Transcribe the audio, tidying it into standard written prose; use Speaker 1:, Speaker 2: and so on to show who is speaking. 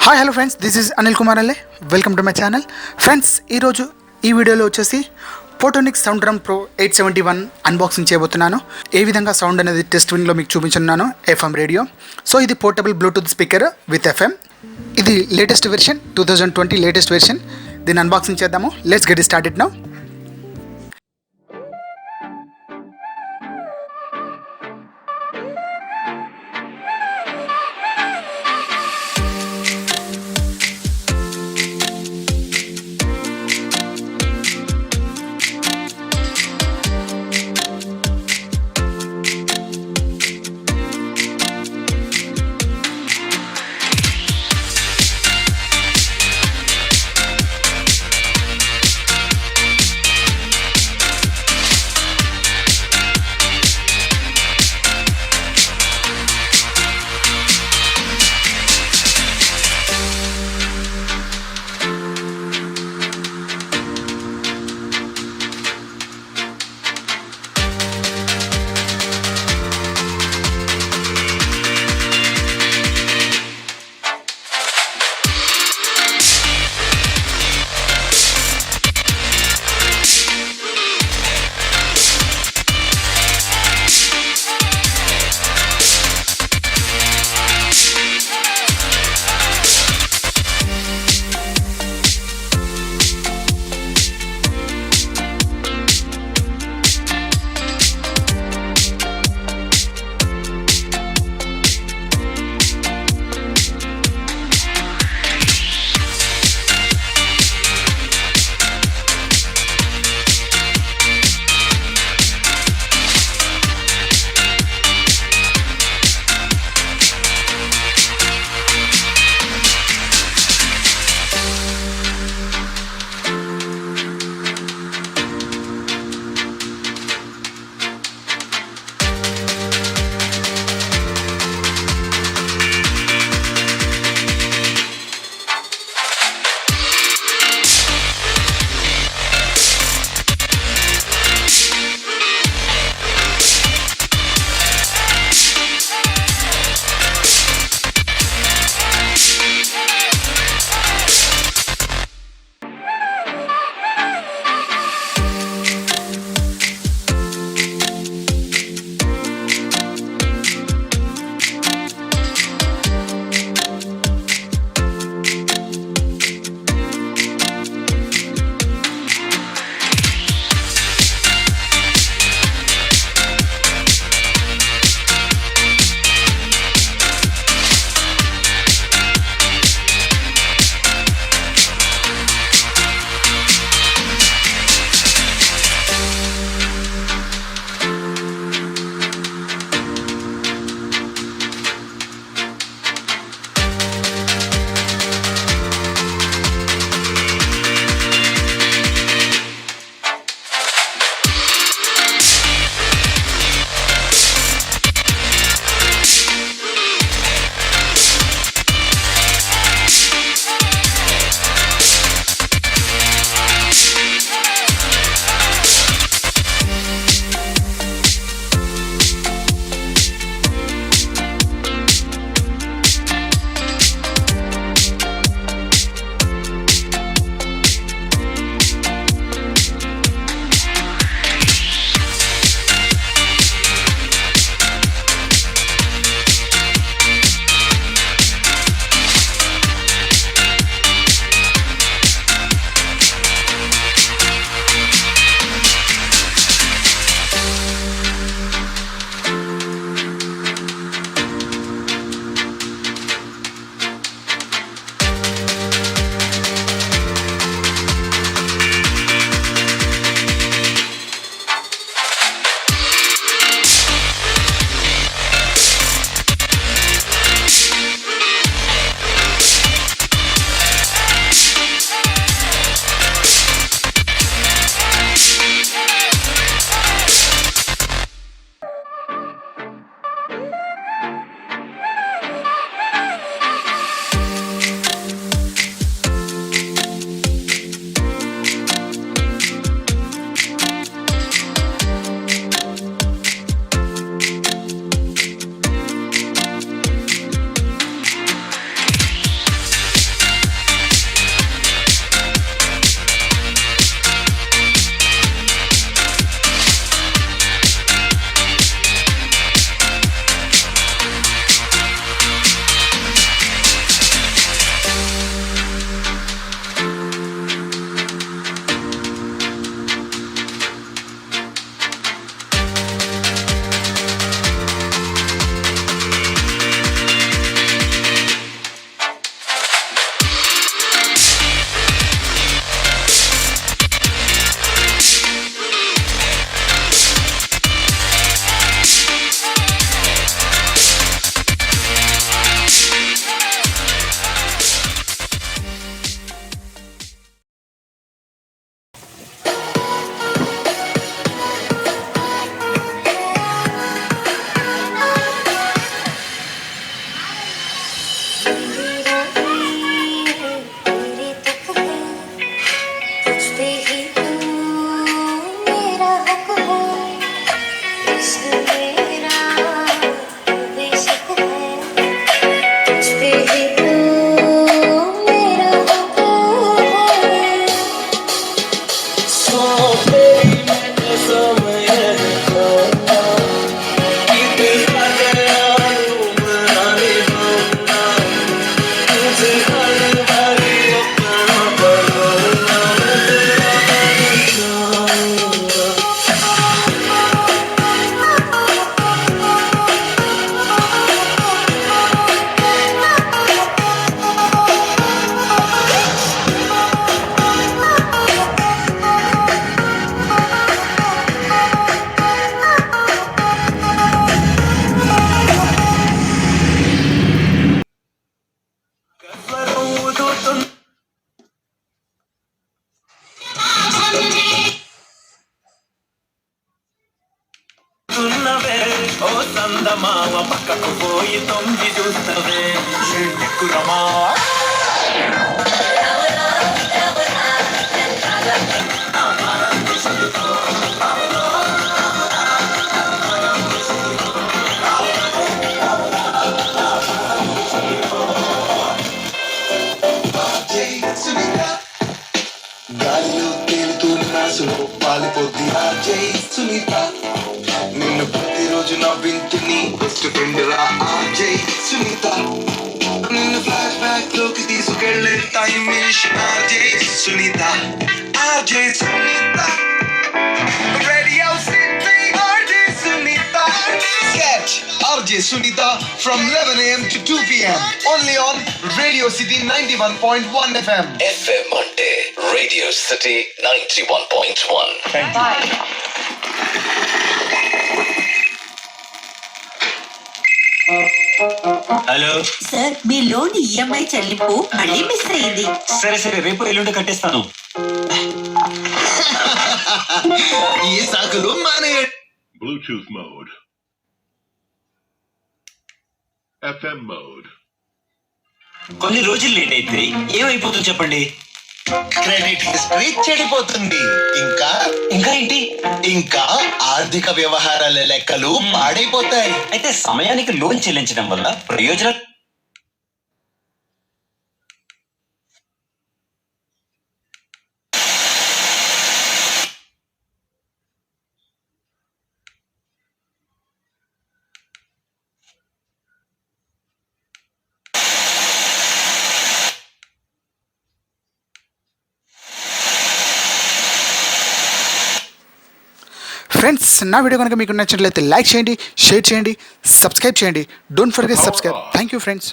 Speaker 1: Hi hello friends, this is Anil Kumar Alle. Welcome to my channel. Friends, ఈరోజు ఈ వీడియోలో వచ్చేసి పోర్ట్రోనిక్స్ SoundDrum Pro 871 అన్బాక్సింగ్ చేయబోతున్నాను. ఏ విధంగా సౌండ్ అనేది టెస్ట్ విన్లో మీకు చూపించున్నాను. FM radio. సో ఇది portable Bluetooth speaker with FM. ఇది లేటెస్ట్ వెర్షన్, 2020 లేటెస్ట్ వెర్షన్. దీన్ని అన్బాక్సింగ్ చేద్దాము. Let's get started now.
Speaker 2: సందమామ పక్కకు పోయి తొంగి చూస్తవే ఎక్కురమా
Speaker 3: గాలిలో తేలుతూని నాసులో పాలిపోద్ది ఆర్జే సునీత నిన్ను ప్రతిరోజు నవ్వించుని బెస్ట్ ఫ్రెండ్ రా ఆర్జే సునీత నిన్ను ఫ్లాష్ బ్యాక్ లోకి తీసుకెళ్లే time machine RJ Sunita RJ Sunita radio city RJ Sunita Catch RJ Sunita from 11 a.m. to 2 p.m. only on Radio City 91.1 FM.
Speaker 4: FM అంటే Radio City 91.1.
Speaker 5: హలో
Speaker 6: సార్ మీ లోన్ ఈఎంఐ చెల్లింపు మళ్ళీ miss అయింది.
Speaker 5: సరే రేపు ఎల్లుండి కట్టేస్తాను.
Speaker 3: ఈ సాకులు మానేయండి.
Speaker 7: Bluetooth mode. FM mode.
Speaker 5: కొన్ని రోజులు లేట్ అయితే ఏమైపోతుంది చెప్పండి?
Speaker 3: క్రెడిట్ హిస్టరీ చెడిపోతుంది. ఇంకా
Speaker 5: ఏంటి?
Speaker 3: ఇంకా ఆర్థిక వ్యవహారాల లెక్కలు పాడైపోతాయి.
Speaker 5: అయితే సమయానికి లోన్ చెల్లించడం వల్ల ప్రయోజనం.
Speaker 1: ఫ్రెండ్స్, నా వీడియో కనుక మీకు నచ్చినట్లయితే లైక్ చేయండి, షేర్ చేయండి, సబ్స్క్రైబ్ చేయండి. Don't forget subscribe. Thank you friends.